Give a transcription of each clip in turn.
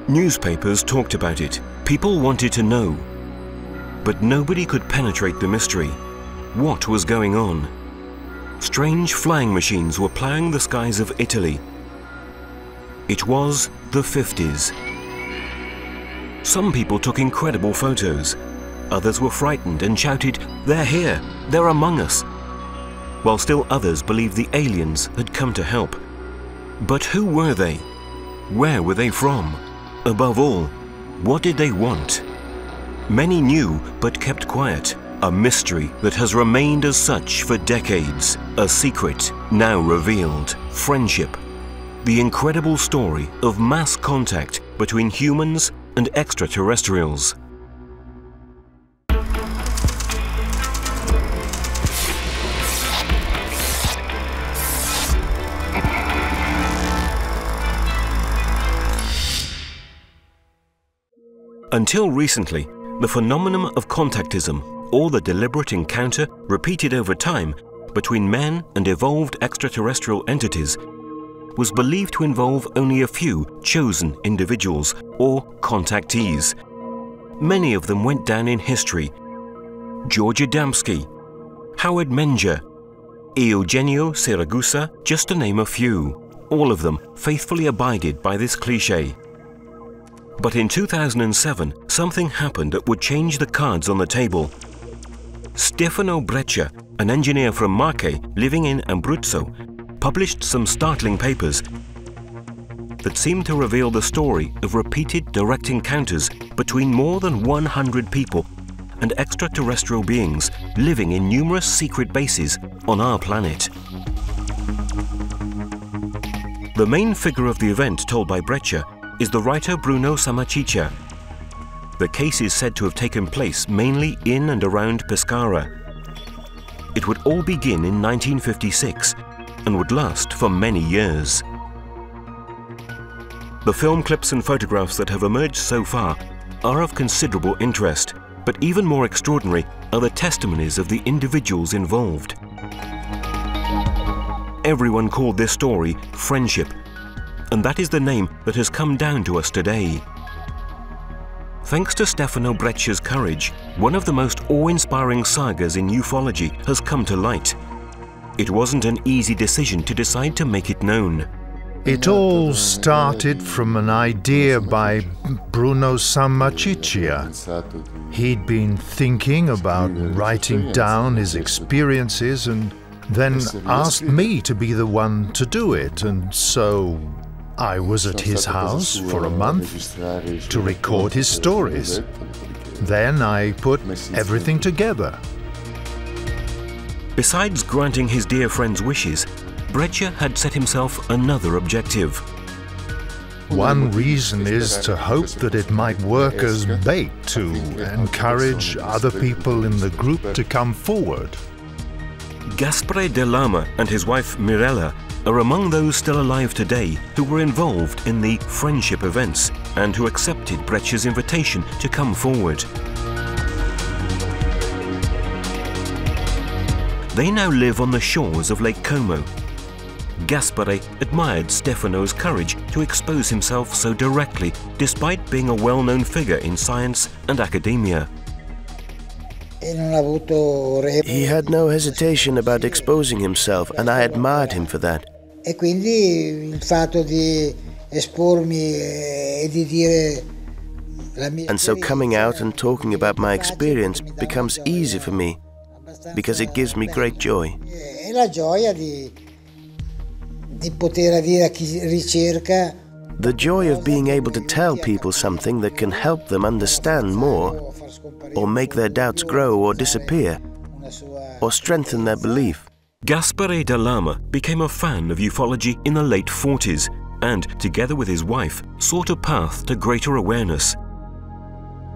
Newspapers talked about it. People wanted to know. But nobody could penetrate the mystery. What was going on? Strange flying machines were ploughing the skies of Italy. It was the 50s. Some people took incredible photos. Others were frightened and shouted, "They're here! They're among us!" While still others believed the aliens had come to help. But who were they? Where were they from? Above all, what did they want? Many knew but kept quiet. A mystery that has remained as such for decades. A secret now revealed. Friendship. The incredible story of mass contact between humans and extraterrestrials. Until recently, the phenomenon of contactism, or the deliberate encounter repeated over time between men and evolved extraterrestrial entities, was believed to involve only a few chosen individuals or contactees. Many of them went down in history. George Adamski, Howard Menger, Eugenio Siragusa, just to name a few. All of them faithfully abided by this cliché. But in 2007, something happened that would change the cards on the table. Stefano Breccia, an engineer from Marche living in Abruzzo, published some startling papers that seemed to reveal the story of repeated direct encounters between more than 100 people and extraterrestrial beings living in numerous secret bases on our planet. The main figure of the event told by Breccia is the writer Bruno Sammachicha. The case is said to have taken place mainly in and around Pescara. It would all begin in 1956 and would last for many years. The film clips and photographs that have emerged so far are of considerable interest, but even more extraordinary are the testimonies of the individuals involved. Everyone called this story friendship, and that is the name that has come down to us today. Thanks to Stefano Breccia's courage, one of the most awe-inspiring sagas in ufology has come to light. It wasn't an easy decision to decide to make it known. It all started from an idea by Bruno Sammachicha. He'd been thinking about writing down his experiences and then asked me to be the one to do it, and so I was at his house for a month to record his stories. Then I put everything together. Besides granting his dear friend's wishes, Breccia had set himself another objective. One reason is to hope that it might work as bait to encourage other people in the group to come forward. Gaspare De Lama and his wife Mirella are among those still alive today who were involved in the friendship events and who accepted Breccia's invitation to come forward. They now live on the shores of Lake Como. Gaspare admired Stefano's courage to expose himself so directly, despite being a well-known figure in science and academia. He had no hesitation about exposing himself, and I admired him for that. And so coming out and talking about my experience becomes easy for me, because it gives me great joy. The joy of being able to tell people something that can help them understand more, or make their doubts grow or disappear, or strengthen their belief. Gaspare De Lama became a fan of ufology in the late 40s and, together with his wife, sought a path to greater awareness.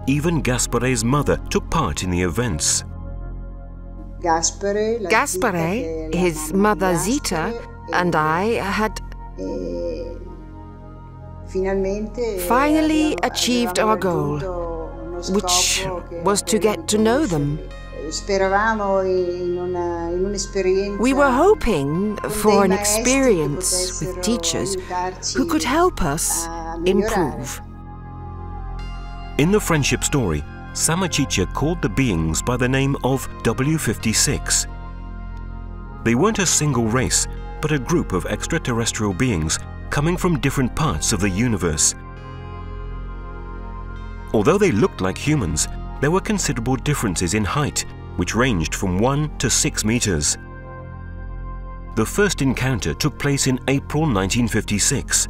Even Gaspare's mother took part in the events. Gaspare, his mother Zita, and I had finally achieved our goal, which was to get to know them. We were hoping for an experience with teachers who could help us improve. In the friendship story, Samachicha called the beings by the name of W56. They weren't a single race, but a group of extraterrestrial beings coming from different parts of the universe. Although they looked like humans, there were considerable differences in height, which ranged from 1 to 6 meters. The first encounter took place in April 1956.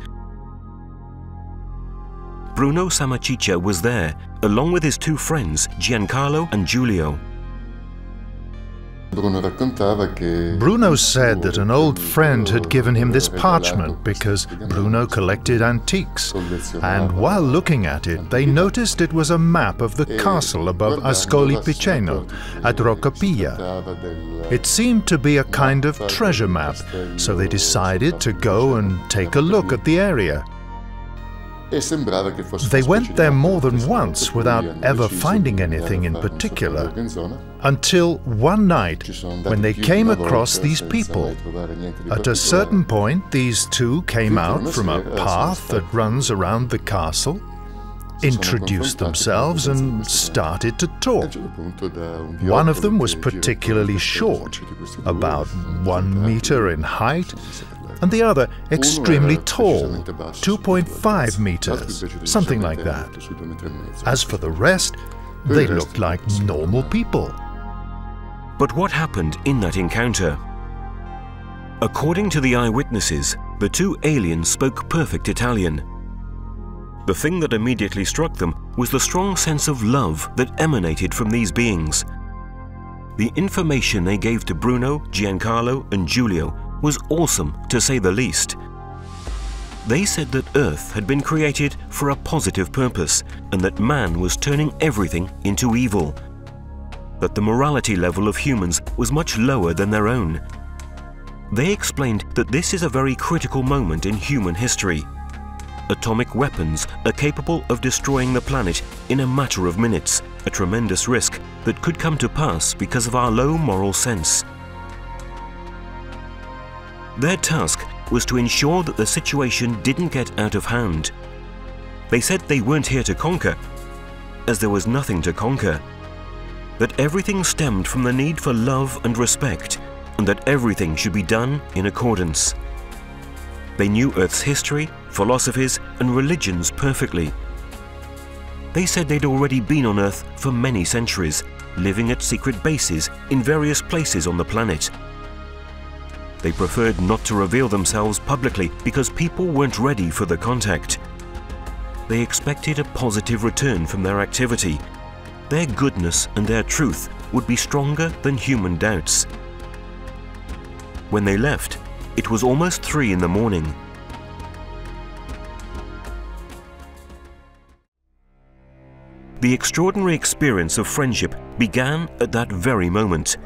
Bruno Samachicha was there, along with his two friends, Giancarlo and Giulio. Bruno said that an old friend had given him this parchment because Bruno collected antiques, and while looking at it, they noticed it was a map of the castle above Ascoli Piceno at Roccapiglia. It seemed to be a kind of treasure map, so they decided to go and take a look at the area. They went there more than once without ever finding anything in particular, until one night when they came across these people. At a certain point, these two came out from a path that runs around the castle, introduced themselves and started to talk. One of them was particularly short, about 1 meter in height, and the other extremely tall, 2.5 meters, something like that. As for the rest, they looked like normal people. But what happened in that encounter? According to the eyewitnesses, the two aliens spoke perfect Italian. The thing that immediately struck them was the strong sense of love that emanated from these beings. The information they gave to Bruno, Giancarlo and Giulio was awesome, to say the least. They said that Earth had been created for a positive purpose and that man was turning everything into evil. That the morality level of humans was much lower than their own. They explained that this is a very critical moment in human history. Atomic weapons are capable of destroying the planet in a matter of minutes, a tremendous risk that could come to pass because of our low moral sense. Their task was to ensure that the situation didn't get out of hand. They said they weren't here to conquer, as there was nothing to conquer. That everything stemmed from the need for love and respect, and that everything should be done in accordance. They knew Earth's history, philosophies, and religions perfectly. They said they'd already been on Earth for many centuries, living at secret bases in various places on the planet. They preferred not to reveal themselves publicly because people weren't ready for the contact. They expected a positive return from their activity. Their goodness and their truth would be stronger than human doubts. When they left, it was almost 3 in the morning. The extraordinary experience of friendship began at that very moment.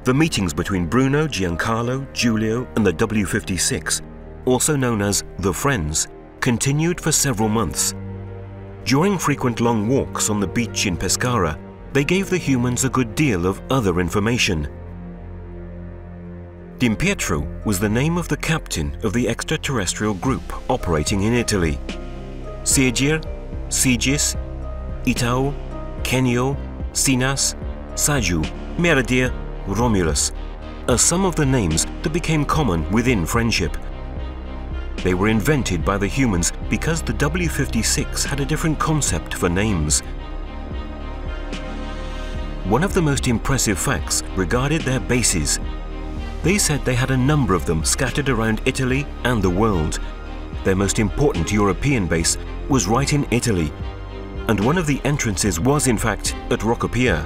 The meetings between Bruno, Giancarlo, Giulio and the W56, also known as the Friends, continued for several months. During frequent long walks on the beach in Pescara, they gave the humans a good deal of other information. Dimpietro was the name of the captain of the extraterrestrial group operating in Italy. Sigir, Sigis, Itao, Kenio, Sinas, Saju, Meradir, Romulus are some of the names that became common within friendship. They were invented by the humans because the W56 had a different concept for names. One of the most impressive facts regarded their bases. They said they had a number of them scattered around Italy and the world. Their most important European base was right in Italy, and one of the entrances was in fact at Roccapiglia.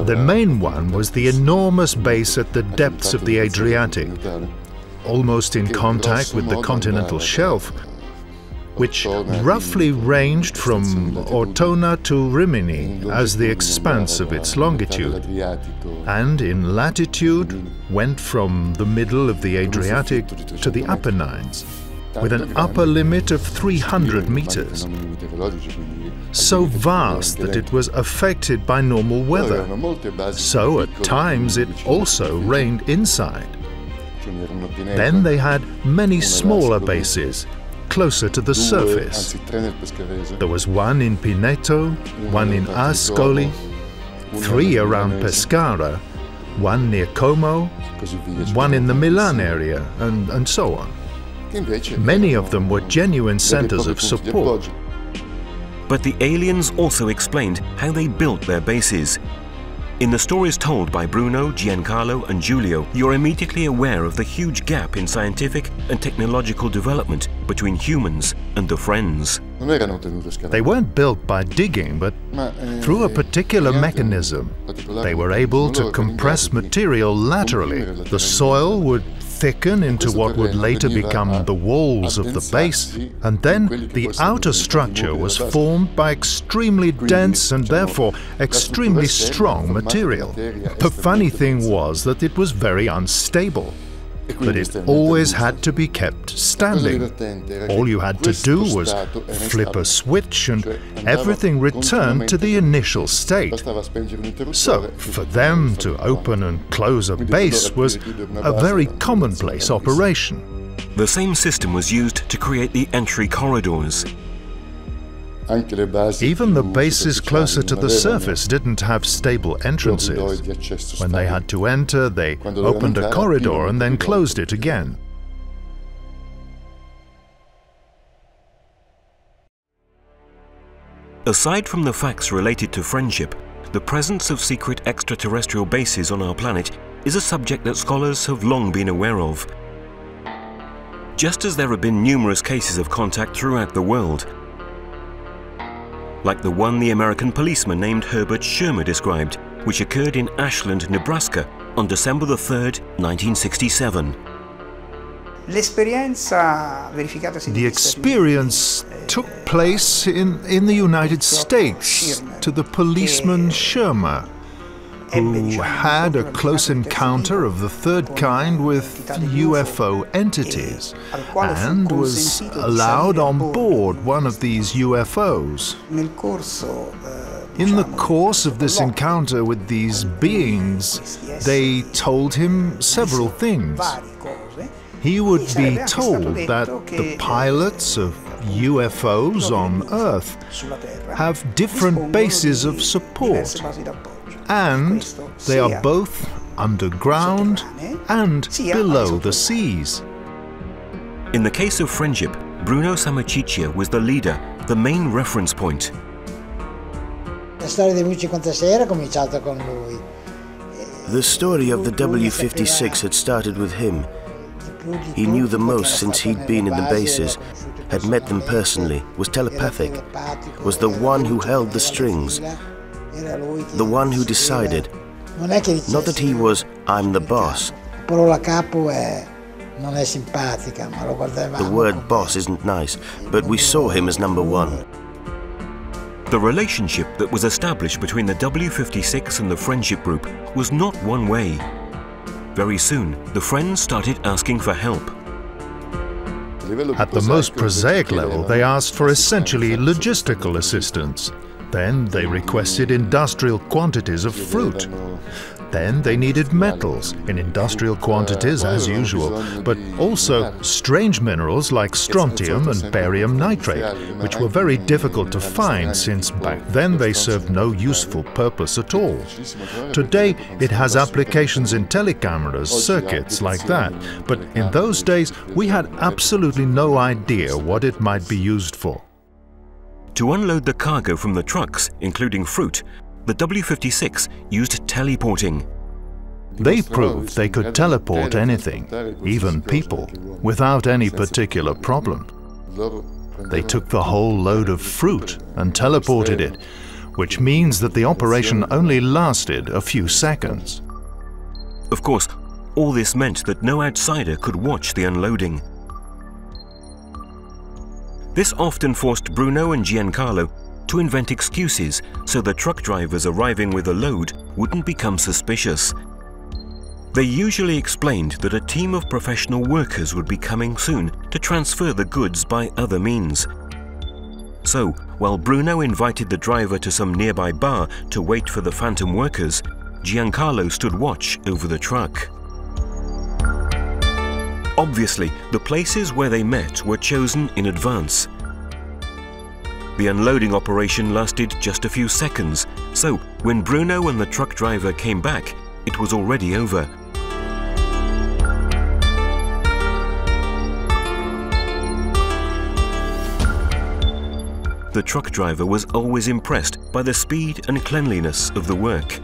The main one was the enormous base at the depths of the Adriatic, almost in contact with the continental shelf, which roughly ranged from Ortona to Rimini as the expanse of its longitude, and in latitude went from the middle of the Adriatic to the Apennines, with an upper limit of 300 meters. So vast that it was affected by normal weather, so at times it also rained inside. Then they had many smaller bases, closer to the surface. There was one in Pineto, one in Ascoli, 3 around Pescara, one near Como, one in the Milan area, and so on. Many of them were genuine centers of support. But the aliens also explained how they built their bases. In the stories told by Bruno, Giancarlo and Giulio, you're immediately aware of the huge gap in scientific and technological development between humans and the Friends. They weren't built by digging, but through a particular mechanism. They were able to compress material laterally. The soil would thicken into what would later become the walls of the base, and then the outer structure was formed by extremely dense and therefore extremely strong material. The funny thing was that it was very unstable, but it always had to be kept standing. All you had to do was flip a switch and everything returned to the initial state. So, for them to open and close a base was a very commonplace operation. The same system was used to create the entry corridors. Even the bases closer to the surface didn't have stable entrances. When they had to enter, they opened a corridor and then closed it again. Aside from the facts related to friendship, the presence of secret extraterrestrial bases on our planet is a subject that scholars have long been aware of. Just as there have been numerous cases of contact throughout the world, like the one the American policeman named Herbert Schirmer described, which occurred in Ashland, Nebraska on December 3rd, 1967. The experience took place in the United States to the policeman Schirmer, who had a close encounter of the third kind with UFO entities and was allowed on board one of these UFOs. In the course of this encounter with these beings, they told him several things. He would be told that the pilots of UFOs on Earth have different bases of support, and they are both underground and below the seas. In the case of friendship, Bruno Sammarchichia was the leader, the main reference point. The story of the W-56 had started with him. He knew the most since he'd been in the bases, had met them personally, was telepathic, was the one who held the strings, the one who decided. Not that he was, I'm the boss. The word boss isn't nice, but we saw him as number one. The relationship that was established between the W-56 and the friendship group was not one way. Very soon, the Friends started asking for help. At the most prosaic level, they asked for essentially logistical assistance. Then they requested industrial quantities of fruit. Then they needed metals in industrial quantities as usual, but also strange minerals like strontium and barium nitrate, which were very difficult to find since back then they served no useful purpose at all. Today it has applications in telecameras, circuits like that, but in those days we had absolutely no idea what it might be used for. To unload the cargo from the trucks, including fruit, the W-56 used teleporting. They proved they could teleport anything, even people, without any particular problem. They took the whole load of fruit and teleported it, which means that the operation only lasted a few seconds. Of course, all this meant that no outsider could watch the unloading. This often forced Bruno and Giancarlo to invent excuses so the truck drivers arriving with a load wouldn't become suspicious. They usually explained that a team of professional workers would be coming soon to transfer the goods by other means. So, while Bruno invited the driver to some nearby bar to wait for the phantom workers, Giancarlo stood watch over the truck. Obviously, the places where they met were chosen in advance. The unloading operation lasted just a few seconds, so when Bruno and the truck driver came back, it was already over. The truck driver was always impressed by the speed and cleanliness of the work.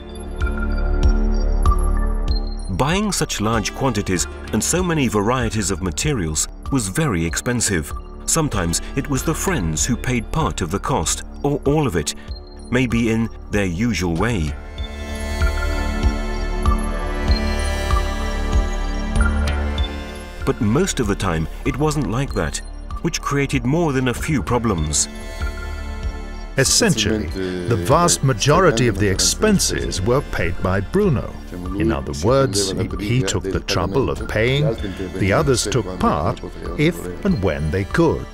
Buying such large quantities and so many varieties of materials was very expensive. Sometimes it was the friends who paid part of the cost, or all of it, maybe in their usual way. But most of the time it wasn't like that, which created more than a few problems. Essentially, the vast majority of the expenses were paid by Bruno. In other words, he took the trouble of paying, the others took part if and when they could.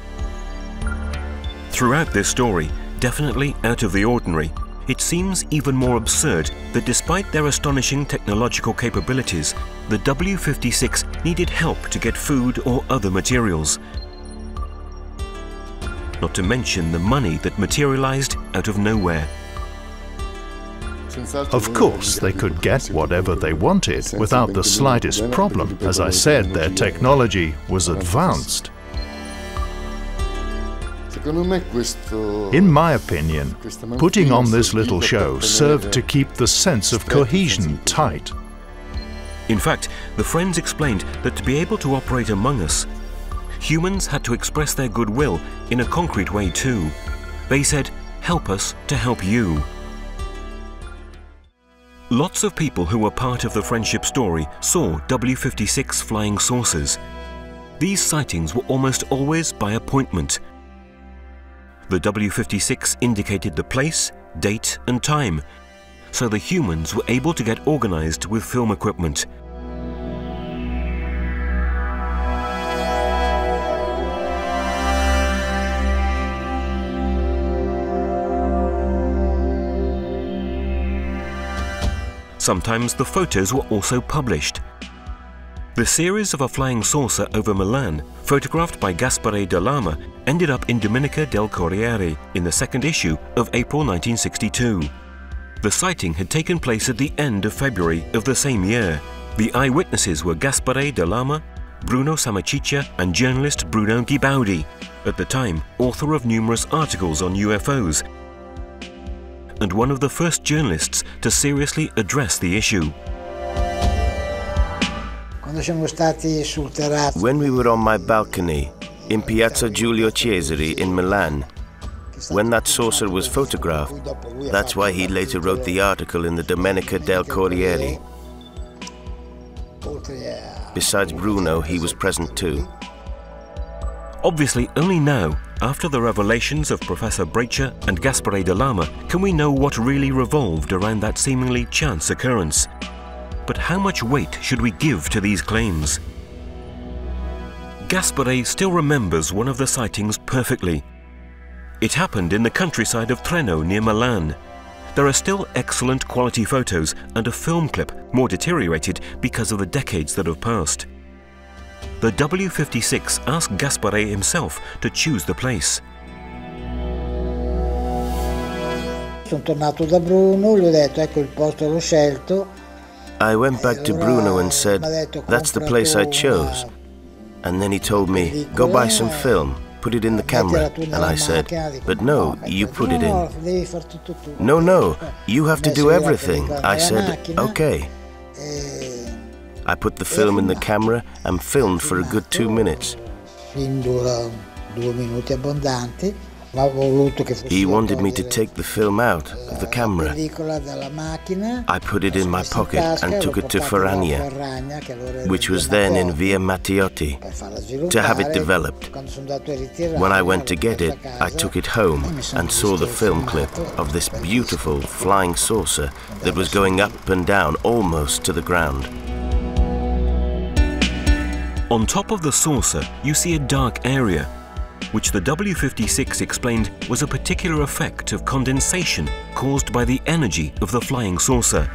Throughout this story, definitely out of the ordinary, it seems even more absurd that despite their astonishing technological capabilities, the W-56 needed help to get food or other materials. Not to mention the money that materialized out of nowhere. Of course, they could get whatever they wanted without the slightest problem. As I said, their technology was advanced. In my opinion, putting on this little show served to keep the sense of cohesion tight. In fact, the friends explained that to be able to operate among us, humans had to express their goodwill in a concrete way too. They said, "Help us to help you." Lots of people who were part of the friendship story saw W-56 flying saucers. These sightings were almost always by appointment. The W-56 indicated the place, date and time, so the humans were able to get organized with film equipment. Sometimes the photos were also published. The series of a flying saucer over Milan, photographed by Gaspare da Lama, ended up in Domenica del Corriere in the second issue of April 1962. The sighting had taken place at the end of February of the same year. The eyewitnesses were Gaspare da Lama, Bruno Samaciccia and journalist Bruno Gibaudi, at the time author of numerous articles on UFOs, and one of the first journalists to seriously address the issue. When we were on my balcony in Piazza Giulio Cesare in Milan, when that saucer was photographed, that's why he later wrote the article in the Domenica del Corriere. Besides Bruno, he was present too. Obviously, only now, after the revelations of Professor Breccia and Gaspare da Lama, can we know what really revolved around that seemingly chance occurrence. But how much weight should we give to these claims? Gaspare still remembers one of the sightings perfectly. It happened in the countryside of Treno near Milan. There are still excellent quality photos and a film clip, more deteriorated because of the decades that have passed. The W-56 asked Gaspare himself to choose the place. I went back to Bruno and said, "That's the place I chose." And then he told me, "Go buy some film, put it in the camera." And I said, "But no, you put it in." No, you have to do everything." I said, "Okay." I put the film in the camera and filmed for a good 2 minutes. He wanted me to take the film out of the camera. I put it in my pocket and took it to Ferrania, which was then in Via Mattiotti, to have it developed. When I went to get it, I took it home and saw the film clip of this beautiful flying saucer that was going up and down almost to the ground. On top of the saucer, you see a dark area, which the W-56 explained was a particular effect of condensation caused by the energy of the flying saucer.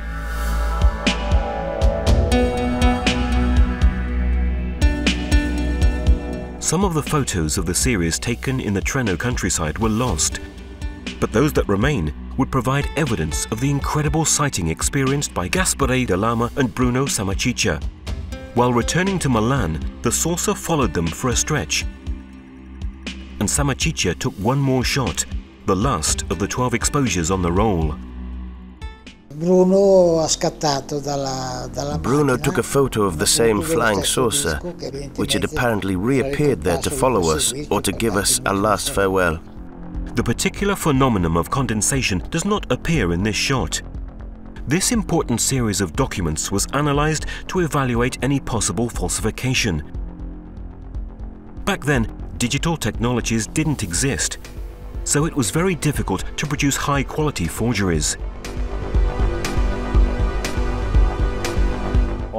some of the photos of the series taken in the Treno countryside were lost, but those that remain would provide evidence of the incredible sighting experienced by Gaspare de Lama and Bruno Sammachicha. While returning to Milan, the saucer followed them for a stretch, and Sammachicha took one more shot, the last of the 12 exposures on the roll. Bruno took a photo of the same flying saucer, which had apparently reappeared there to follow us or to give us a last farewell. The particular phenomenon of condensation does not appear in this shot. This important series of documents was analyzed to evaluate any possible falsification. Back then, digital technologies didn't exist, so it was very difficult to produce high-quality forgeries.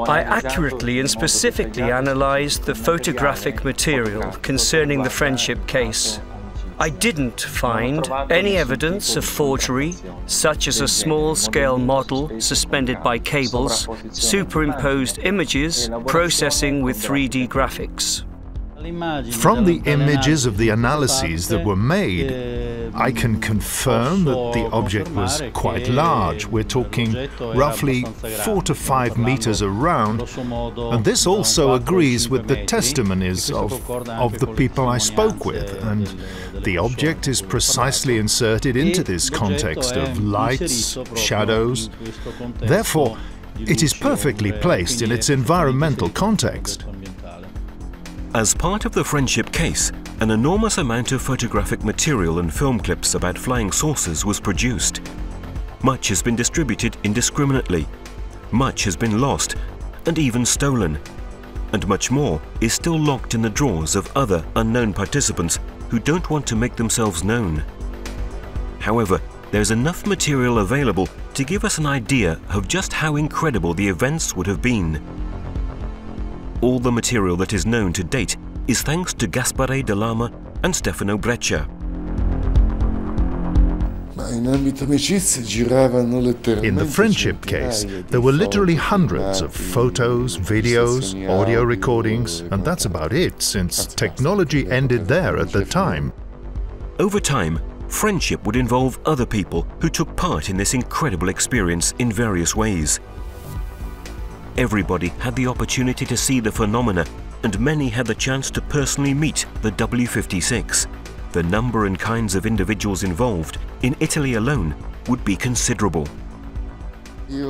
I accurately and specifically analyzed the photographic material concerning the friendship case. I didn't find any evidence of forgery, such as a small-scale model suspended by cables, superimposed images, processing with 3D graphics. From the images of the analyses that were made, I can confirm that the object was quite large. We're talking roughly 4 to 5 meters around, and this also agrees with the testimonies of the people I spoke with, and the object is precisely inserted into this context of lights, shadows. Therefore, it is perfectly placed in its environmental context. As part of the friendship case, an enormous amount of photographic material and film clips about flying saucers was produced. Much has been distributed indiscriminately, much has been lost and even stolen, and much more is still locked in the drawers of other unknown participants who don't want to make themselves known. However, there's enough material available to give us an idea of just how incredible the events would have been. All the material that is known to date is thanks to Gaspare de Lama and Stefano Breccia. In the friendship case, there were literally hundreds of photos, videos, audio recordings, and that's about it, since technology ended there at the time. Over time, friendship would involve other people who took part in this incredible experience in various ways. Everybody had the opportunity to see the phenomena, and many had the chance to personally meet the W56. The number and kinds of individuals involved, in Italy alone, would be considerable.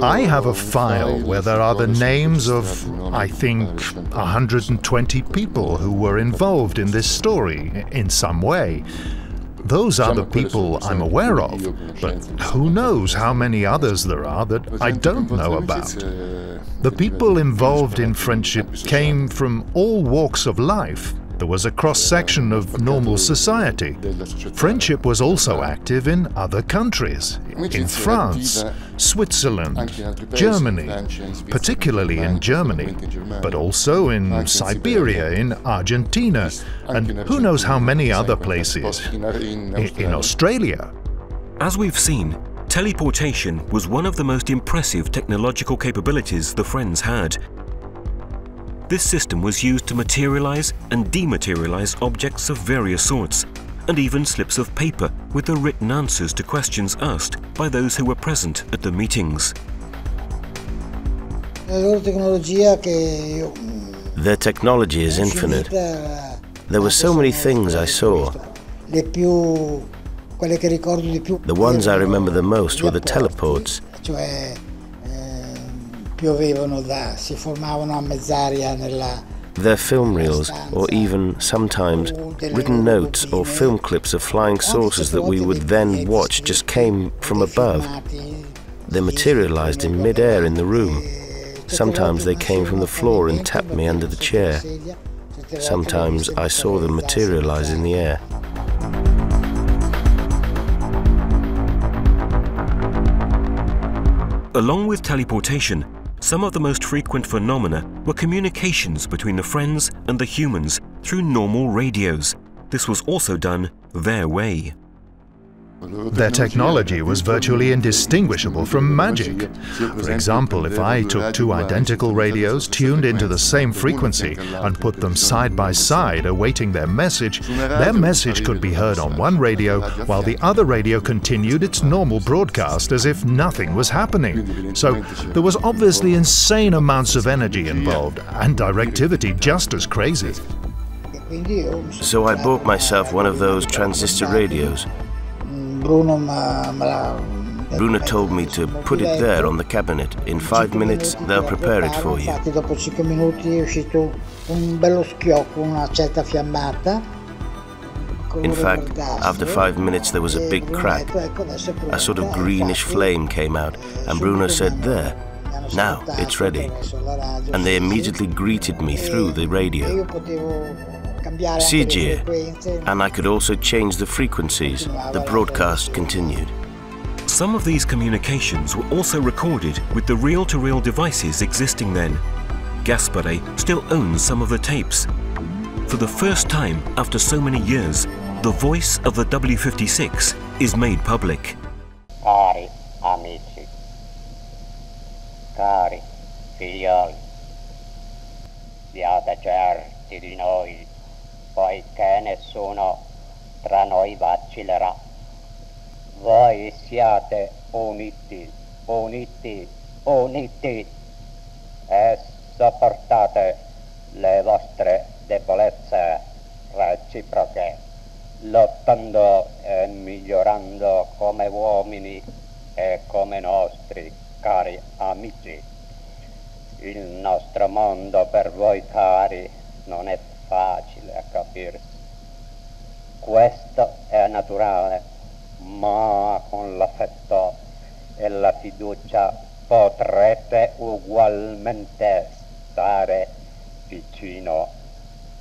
I have a file where there are the names of, I think, 120 people who were involved in this story in some way. Those are the people I'm aware of, but who knows how many others there are that I don't know about. The people involved in friendship came from all walks of life. There was a cross-section of normal society. Friendship was also active in other countries, in France, Switzerland, Germany, particularly in Germany, but also in Siberia, in Argentina, and who knows how many other places, in Australia. As we've seen, teleportation was one of the most impressive technological capabilities the Friends had. This system was used to materialize and dematerialize objects of various sorts, and even slips of paper with the written answers to questions asked by those who were present at the meetings. Their technology is infinite. There were so many things I saw. The ones I remember the most were the teleports. Their film reels, or even, sometimes, written notes or film clips of flying saucers that we would then watch just came from above. They materialized in mid-air in the room. Sometimes they came from the floor and tapped me under the chair. Sometimes I saw them materialize in the air. Along with teleportation, some of the most frequent phenomena were communications between the Friends and the humans through normal radios. This was also done their way. Their technology was virtually indistinguishable from magic. For example, if I took two identical radios tuned into the same frequency and put them side by side awaiting their message could be heard on one radio while the other radio continued its normal broadcast as if nothing was happening. So there was obviously insane amounts of energy involved and directivity just as crazy. So I bought myself one of those transistor radios. Bruno told me to put it there on the cabinet. In 5 minutes, they'll prepare it for you. In fact, after 5 minutes, there was a big crack. A sort of greenish flame came out, and Bruno said, "There, now it's ready." And they immediately greeted me through the radio. Sigir, and I could also change the frequencies. The broadcast continued. Some of these communications were also recorded with the reel-to-reel devices existing then. Gaspare still owns some of the tapes. For the first time after so many years, the voice of the W56 is made public. Cari amici, cari figlioli, siate certi di noi, poiché nessuno tra noi vacillerà. Voi siate uniti, uniti, uniti e sopportate le vostre debolezze reciproche, lottando e migliorando come uomini e come nostri cari amici. Il nostro mondo per voi cari non è facile a capirsi. Questo è naturale, ma con l'affetto e la fiducia potrete ugualmente stare vicino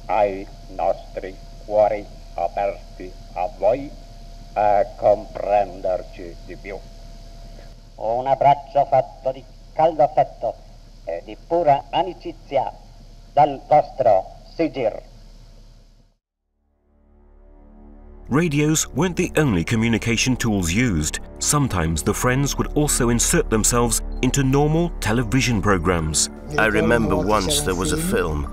ai nostri cuori aperti a voi e comprenderci di più. Un abbraccio fatto di caldo affetto e di pura amicizia dal vostro Sigir. Radios weren't the only communication tools used. Sometimes the friends would also insert themselves into normal television programs. I remember once there was a film,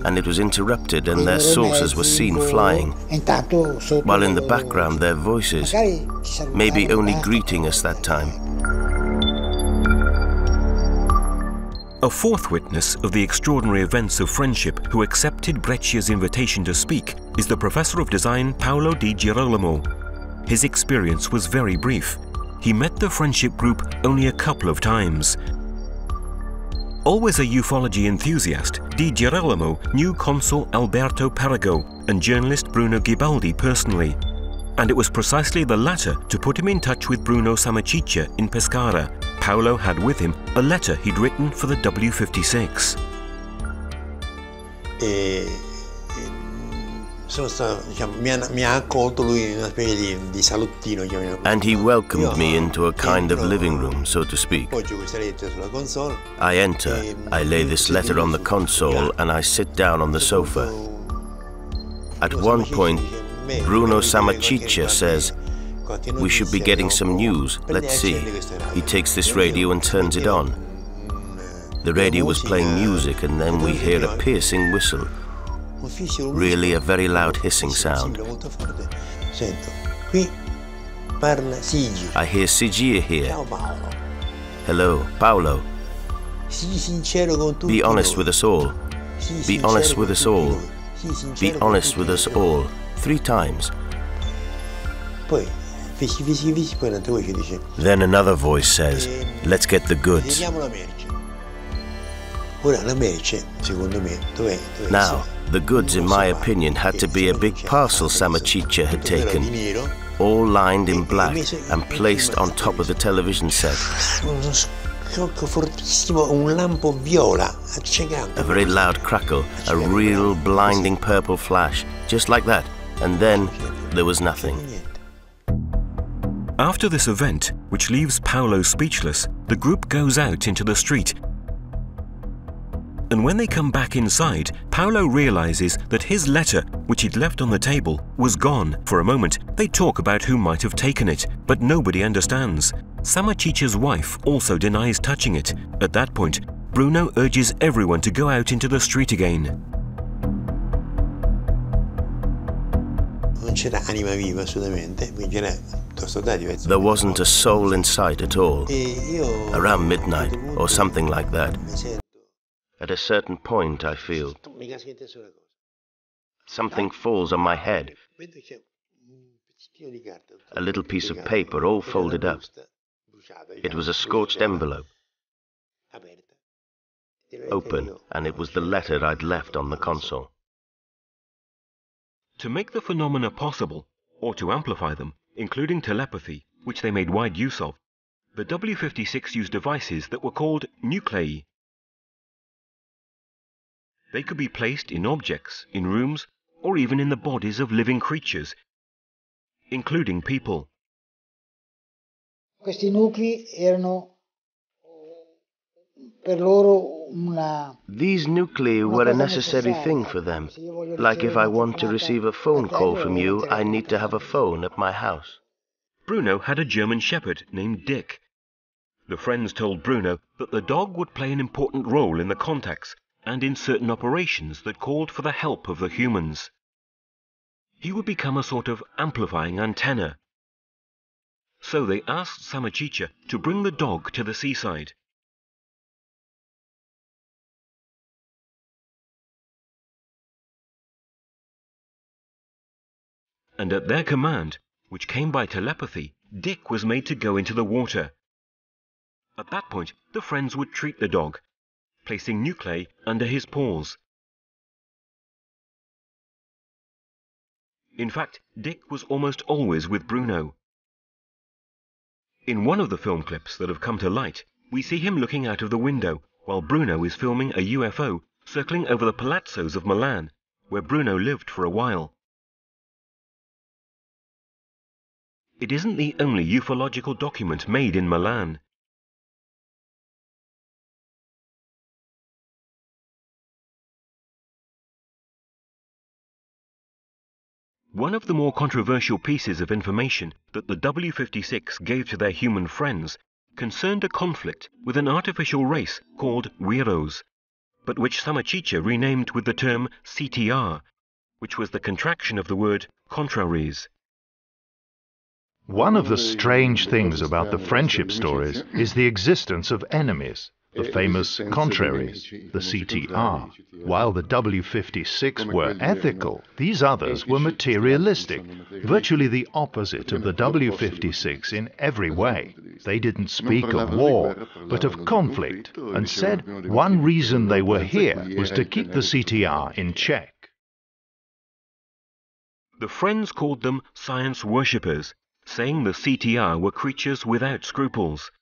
and it was interrupted and their saucers were seen flying, while in the background their voices, maybe only greeting us that time. A fourth witness of the extraordinary events of friendship who accepted Breccia's invitation to speak is the professor of design Paolo Di Girolamo. His experience was very brief. He met the friendship group only a couple of times. Always a ufology enthusiast, Di Girolamo knew consul Alberto Perego and journalist Bruno Ghibaldi personally. And it was precisely the latter to put him in touch with Bruno Samaciccia in Pescara. Paolo had with him a letter he'd written for the W56. And he welcomed me into a kind of living room, so to speak. I enter, I lay this letter on the console, and I sit down on the sofa. At one point, Bruno Samaciccia says, "We should be getting some news, let's see." He takes this radio and turns it on. The radio was playing music, and then we hear a piercing whistle. Really a very loud hissing sound. I hear Sigir here. Hello, Paolo. Be honest with us all. Be honest with us all. Be honest with us all. 3 times. Then another voice says, "Let's get the goods." Now, the goods, in my opinion, had to be a big parcel Samaciccia had taken, all lined in black and placed on top of the television set. A very loud crackle, a real blinding purple flash, just like that, and then there was nothing. After this event, which leaves Paolo speechless, the group goes out into the street. And when they come back inside, Paolo realizes that his letter, which he'd left on the table, was gone. For a moment, they talk about who might have taken it, but nobody understands. Samachicha's wife also denies touching it. At that point, Bruno urges everyone to go out into the street again. There wasn't a soul in sight at all. Around midnight, or something like that. At a certain point, I feel something falls on my head. A little piece of paper all folded up. It was a scorched envelope. Open, and it was the letter I'd left on the console. To make the phenomena possible, or to amplify them, including telepathy, which they made wide use of, the W-56 used devices that were called nuclei. They could be placed in objects, in rooms, or even in the bodies of living creatures, including people. Questi nuclei erano per loro una... These nuclei were a necessary thing for them. Like if I want to receive a phone call from you, I need to have a phone at my house. Bruno had a German shepherd named Dick. The friends told Bruno that the dog would play an important role in the contacts and in certain operations that called for the help of the humans. He would become a sort of amplifying antenna. So they asked Samachicha to bring the dog to the seaside. And at their command, which came by telepathy, Dick was made to go into the water. At that point, the friends would treat the dog, placing nuclei under his paws. In fact, Dick was almost always with Bruno. In one of the film clips that have come to light, we see him looking out of the window while Bruno is filming a UFO circling over the palazzos of Milan, where Bruno lived for a while. It isn't the only ufological document made in Milan. One of the more controversial pieces of information that the W-56 gave to their human friends concerned a conflict with an artificial race called Weros, but which Samachicha renamed with the term CTR, which was the contraction of the word contraries. One of the strange things about the friendship stories is the existence of enemies, the famous contraries, the CTR. While the W-56 were ethical, these others were materialistic, virtually the opposite of the W-56 in every way. They didn't speak of war, but of conflict, and said one reason they were here was to keep the CTR in check. The friends called them science worshippers, saying the CTR were creatures without scruples.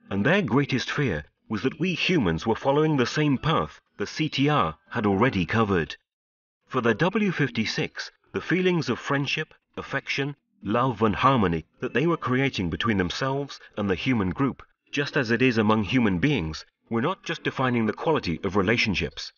And their greatest fear was that we humans were following the same path the CTR had already covered. For the W-56, the feelings of friendship, affection, love and harmony that they were creating between themselves and the human group, just as it is among human beings, were not just defining the quality of relationships.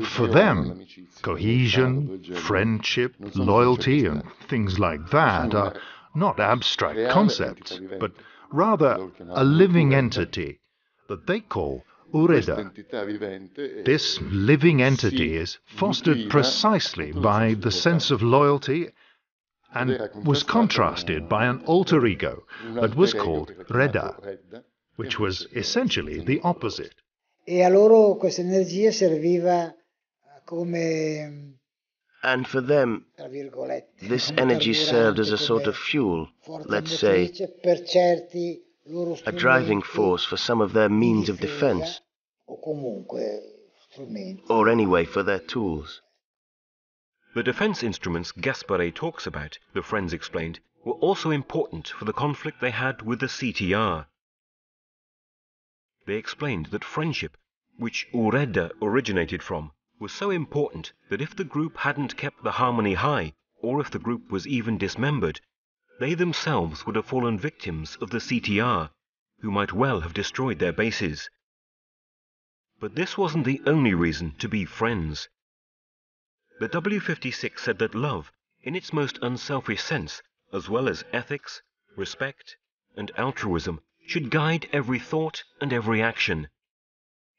For them, cohesion, friendship, loyalty, and things like that are not abstract concepts, but rather a living entity that they call Ureda. This living entity is fostered precisely by the sense of loyalty and was contrasted by an alter ego that was called Reda, which was essentially the opposite. E a loro questa energia serviva come... And for them, this energy served as a sort of fuel, let's say, a driving force for some of their means of defense, or anyway for their tools. The defense instruments Gaspare talks about, the friends explained, were also important for the conflict they had with the CTR. They explained that friendship, which Ureda originated from, was so important that if the group hadn't kept the harmony high, or if the group was even dismembered, they themselves would have fallen victims of the CTR, who might well have destroyed their bases. But this wasn't the only reason to be friends. The W-56 said that love, in its most unselfish sense, as well as ethics, respect, and altruism, should guide every thought and every action.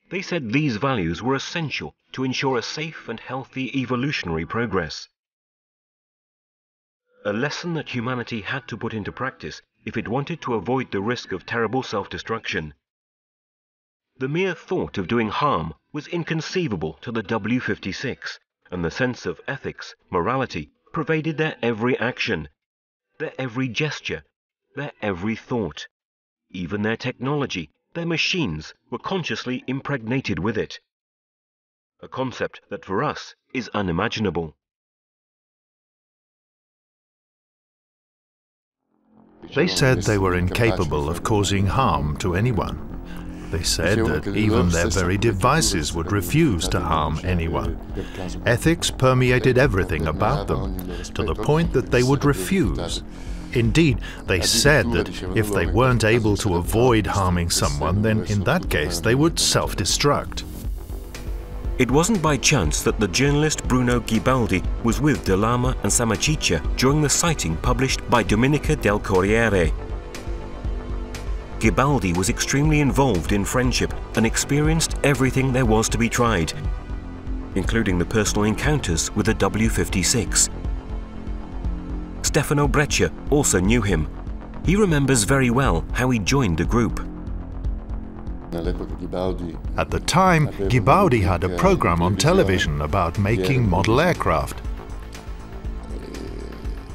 They said these values were essential to ensure a safe and healthy evolutionary progress. A lesson that humanity had to put into practice if it wanted to avoid the risk of terrible self-destruction. The mere thought of doing harm was inconceivable to the W-56, and the sense of ethics, morality, pervaded their every action, their every gesture, their every thought. Even their technology, their machines, were consciously impregnated with it. A concept that for us is unimaginable. They said they were incapable of causing harm to anyone. They said that even their very devices would refuse to harm anyone. Ethics permeated everything about them, to the point that they would refuse. Indeed, they said that if they weren't able to avoid harming someone, then in that case they would self-destruct. It wasn't by chance that the journalist Bruno Ghibaldi was with De Lama and Sammachicha during the sighting published by Domenica del Corriere. Ghibaldi was extremely involved in friendship and experienced everything there was to be tried, including the personal encounters with the W-56. Stefano Breccia also knew him. He remembers very well how he joined the group. At the time, Ghibaldi had a program on television about making model aircraft.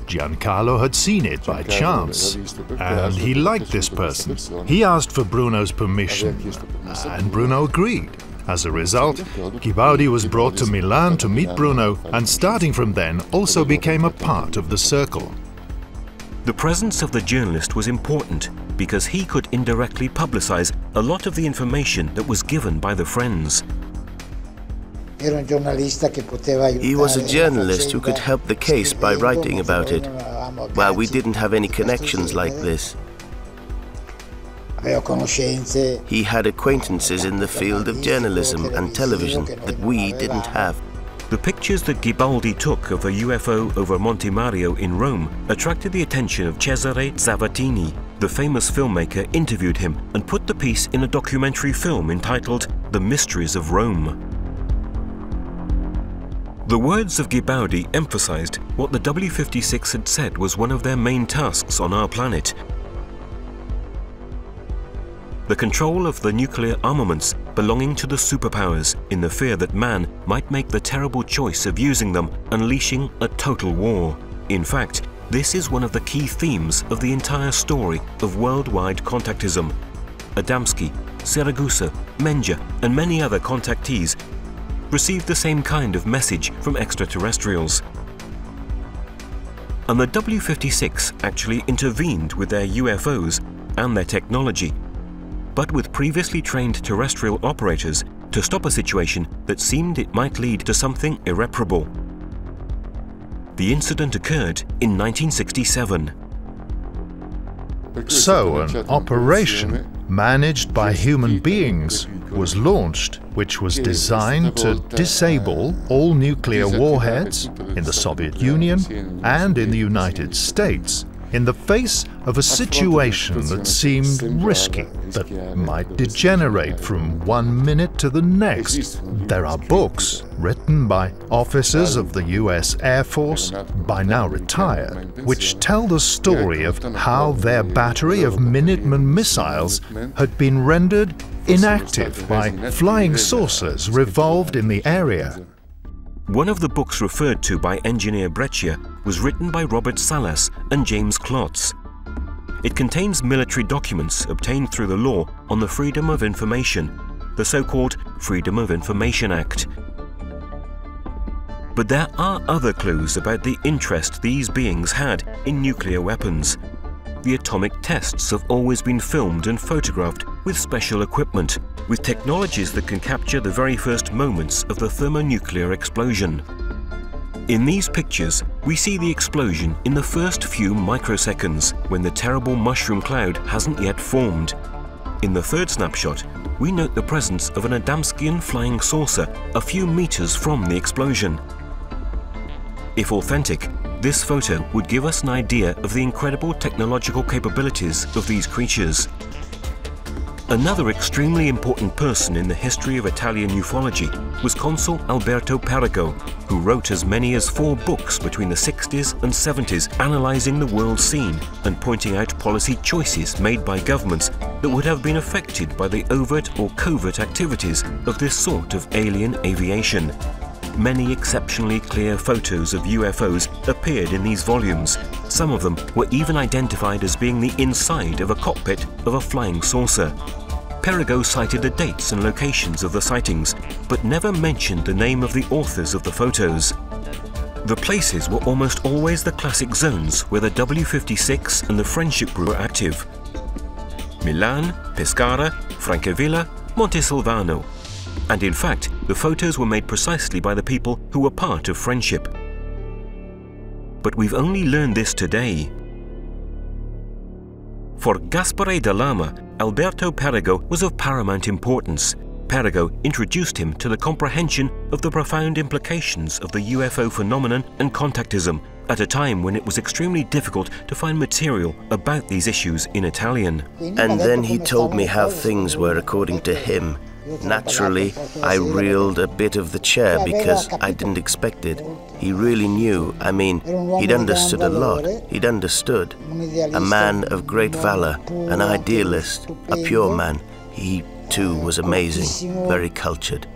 Giancarlo had seen it by chance, and he liked this person. He asked for Bruno's permission, and Bruno agreed. As a result, Ghibaldi was brought to Milan to meet Bruno, and starting from then also became a part of the circle. The presence of the journalist was important because he could indirectly publicize a lot of the information that was given by the friends. He was a journalist who could help the case by writing about it, while we didn't have any connections like this. He had acquaintances in the field of journalism and television that we didn't have. The pictures that Ghibaldi took of a UFO over Monte Mario in Rome attracted the attention of Cesare Zavattini. The famous filmmaker interviewed him and put the piece in a documentary film entitled The Mysteries of Rome. The words of Ghibaldi emphasized what the W-56 had said was one of their main tasks on our planet: the control of the nuclear armaments belonging to the superpowers, in the fear that man might make the terrible choice of using them, unleashing a total war. In fact, this is one of the key themes of the entire story of worldwide contactism. Adamski, Siragusa, Menja, and many other contactees received the same kind of message from extraterrestrials. And the W-56 actually intervened with their UFOs and their technology, but with previously trained terrestrial operators, to stop a situation that seemed it might lead to something irreparable. The incident occurred in 1967. So, an operation managed by human beings was launched, which was designed to disable all nuclear warheads in the Soviet Union and in the United States, in the face of a situation that seemed risky, that might degenerate from one minute to the next. There are books written by officers of the US Air Force, by now retired, which tell the story of how their battery of Minuteman missiles had been rendered inactive by flying saucers revolved in the area. One of the books referred to by engineer Breccia was written by Robert Salas and James Klotz. It contains military documents obtained through the law on the Freedom of Information, the so-called Freedom of Information Act. But there are other clues about the interest these beings had in nuclear weapons. The atomic tests have always been filmed and photographed with special equipment, with technologies that can capture the very first moments of the thermonuclear explosion. In these pictures, we see the explosion in the first few microseconds, when the terrible mushroom cloud hasn't yet formed. In the third snapshot, we note the presence of an Adamskian flying saucer a few meters from the explosion. If authentic, this photo would give us an idea of the incredible technological capabilities of these creatures. Another extremely important person in the history of Italian ufology was Consul Alberto Perego, who wrote as many as 4 books between the 60s and 70s analysing the world scene and pointing out policy choices made by governments that would have been affected by the overt or covert activities of this sort of alien aviation. Many exceptionally clear photos of UFOs appeared in these volumes. Some of them were even identified as being the inside of a cockpit of a flying saucer. Perego cited the dates and locations of the sightings, but never mentioned the name of the authors of the photos. The places were almost always the classic zones where the W-56 and the Friendship Group were active: Milan, Pescara, Francavilla, Montesilvano. And in fact, the photos were made precisely by the people who were part of Friendship. But we've only learned this today. For Gaspare da Lama, Alberto Perego was of paramount importance. Perego introduced him to the comprehension of the profound implications of the UFO phenomenon and contactism at a time when it was extremely difficult to find material about these issues in Italian. And then he told me how things were according to him. Naturally, I reeled a bit of the chair because I didn't expect it. He really knew. I mean, he'd understood a lot. He'd understood. A man of great valor, an idealist, a pure man. He, too, was amazing, very cultured.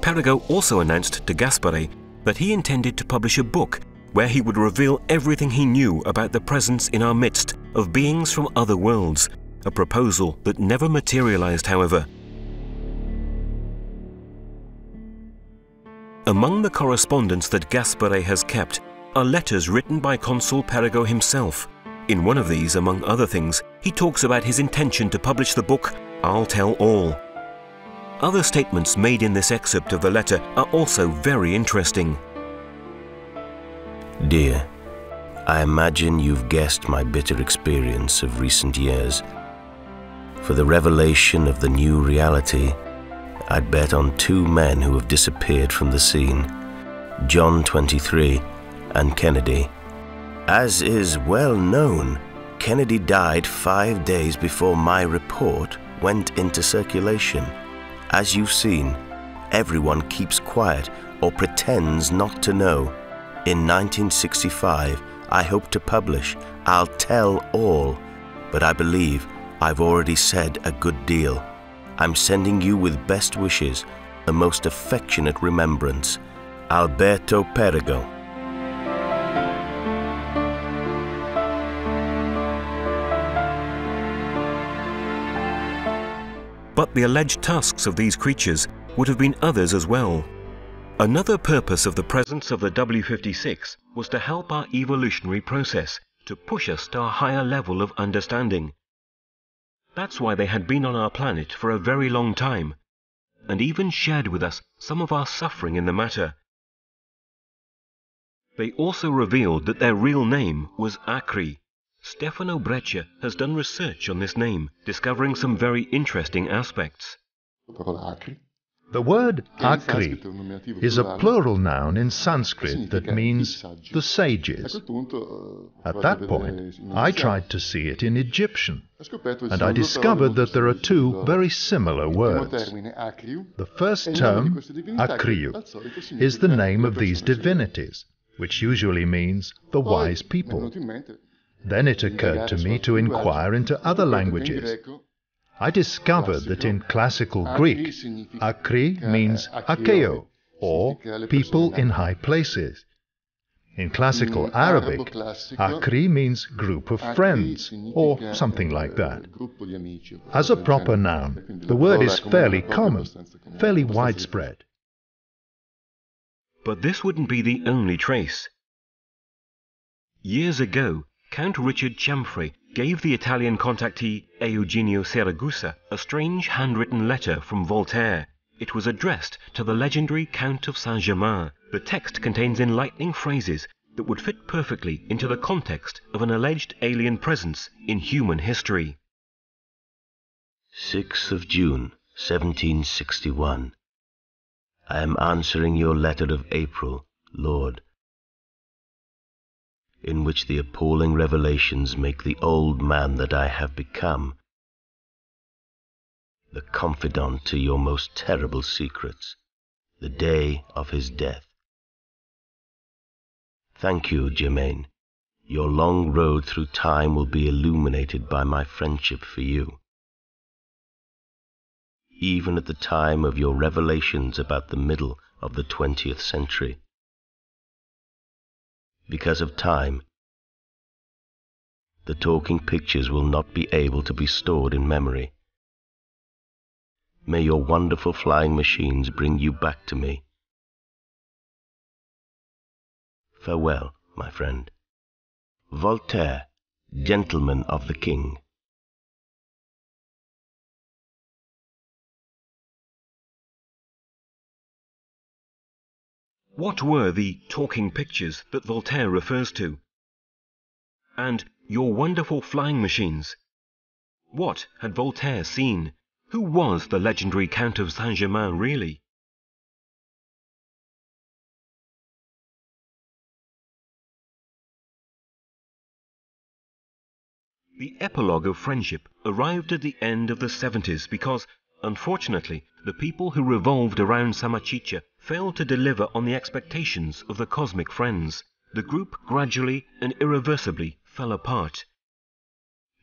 Perego also announced to Gaspare that he intended to publish a book where he would reveal everything he knew about the presence in our midst of beings from other worlds, a proposal that never materialized, however. Among the correspondence that Gaspare has kept are letters written by Consul Perego himself. In one of these, among other things, he talks about his intention to publish the book I'll Tell All. Other statements made in this excerpt of the letter are also very interesting. Dear, I imagine you've guessed my bitter experience of recent years. For the revelation of the new reality, I'd bet on 2 men who have disappeared from the scene, John 23 and Kennedy. As is well known, Kennedy died 5 days before my report went into circulation. As you've seen, everyone keeps quiet or pretends not to know. In 1965, I hope to publish I'll Tell All, but I believe I've already said a good deal. I'm sending you with best wishes, the most affectionate remembrance, Alberto Perego. But the alleged tasks of these creatures would have been others as well. Another purpose of the presence of the W-56 was to help our evolutionary process, to push us to a higher level of understanding. That's why they had been on our planet for a very long time, and even shared with us some of our suffering in the matter. They also revealed that their real name was Acri. Stefano Breccia has done research on this name, discovering some very interesting aspects. The word Acri is a plural noun in Sanskrit that means the sages. At that point, I tried to see it in Egyptian, and I discovered that there are 2 very similar words. The first term, Akriu, is the name of these divinities, which usually means the wise people. Then it occurred to me to inquire into other languages. I discovered that in classical Greek, Akri means Akeo, or people in high places. In classical Arabic, Akri means group of friends, or something like that. As a proper noun, the word is fairly common, fairly widespread. But this wouldn't be the only trace. Years ago, Count Richard Cianfrè gave the Italian contactee Eugenio Siragusa a strange handwritten letter from Voltaire. It was addressed to the legendary Count of Saint-Germain. The text contains enlightening phrases that would fit perfectly into the context of an alleged alien presence in human history. 6th of June, 1761. I am answering your letter of April, Lord, in which the appalling revelations make the old man that I have become the confidant to your most terrible secrets, the day of his death. Thank you, Germaine. Your long road through time will be illuminated by my friendship for you. Even at the time of your revelations about the middle of the 20th century. Because of time, the talking pictures will not be able to be stored in memory. May your wonderful flying machines bring you back to me. Farewell, my friend. Voltaire, Gentleman of the King. What were the talking pictures that Voltaire refers to? And your wonderful flying machines? What had Voltaire seen? Who was the legendary Count of Saint-Germain really? The epilogue of friendship arrived at the end of the 70s because, unfortunately, the people who revolved around Samachicha failed to deliver on the expectations of the cosmic friends. The group gradually and irreversibly fell apart.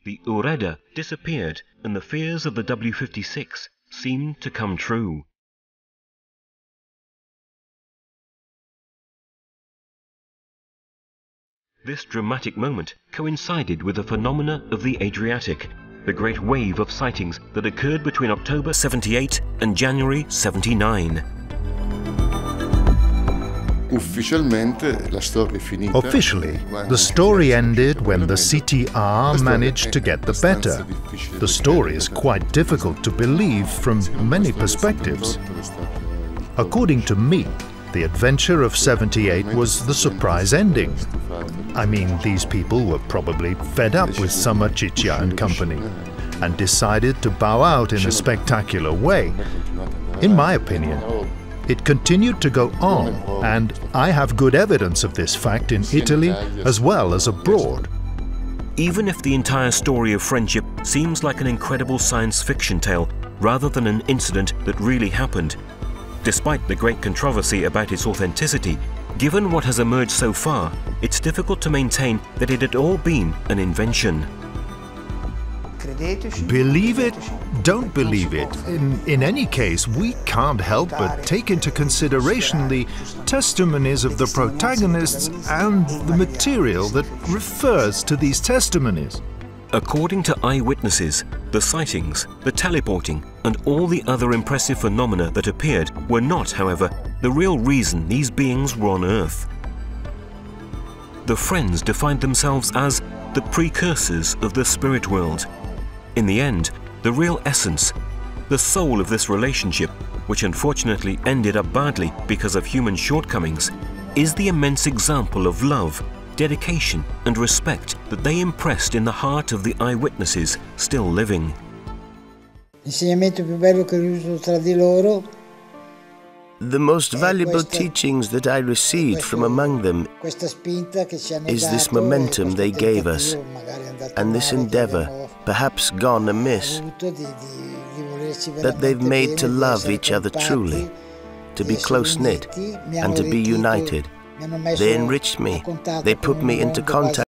The Ureda disappeared and the fears of the W-56 seemed to come true. This dramatic moment coincided with the phenomena of the Adriatic, the great wave of sightings that occurred between October 78 and January 79. Officially, the story ended when the CTR managed to get the better. The story is quite difficult to believe from many perspectives. According to me, the adventure of 78 was the surprise ending. I mean, these people were probably fed up with Samachicha and company and decided to bow out in a spectacular way. In my opinion, it continued to go on, and I have good evidence of this fact in Italy as well as abroad. Even if the entire story of friendship seems like an incredible science fiction tale rather than an incident that really happened, despite the great controversy about its authenticity, given what has emerged so far, it's difficult to maintain that it had all been an invention. Believe it, don't believe it. In any case, we can't help but take into consideration the testimonies of the protagonists and the material that refers to these testimonies. According to eyewitnesses, the sightings, the teleporting, and all the other impressive phenomena that appeared were not, however, the real reason these beings were on Earth. The Friends defined themselves as the precursors of the spirit world. In the end, the real essence, the soul of this relationship, which unfortunately ended up badly because of human shortcomings, is the immense example of love, dedication and respect that they impressed in the heart of the eyewitnesses still living. L'insegnamento più bello che ho ricevuto tra di loro. The most valuable teachings that I received from among them is this momentum they gave us, and this endeavor, perhaps gone amiss, that they've made to love each other truly, to be close-knit, and to be united. They enriched me, they put me into contact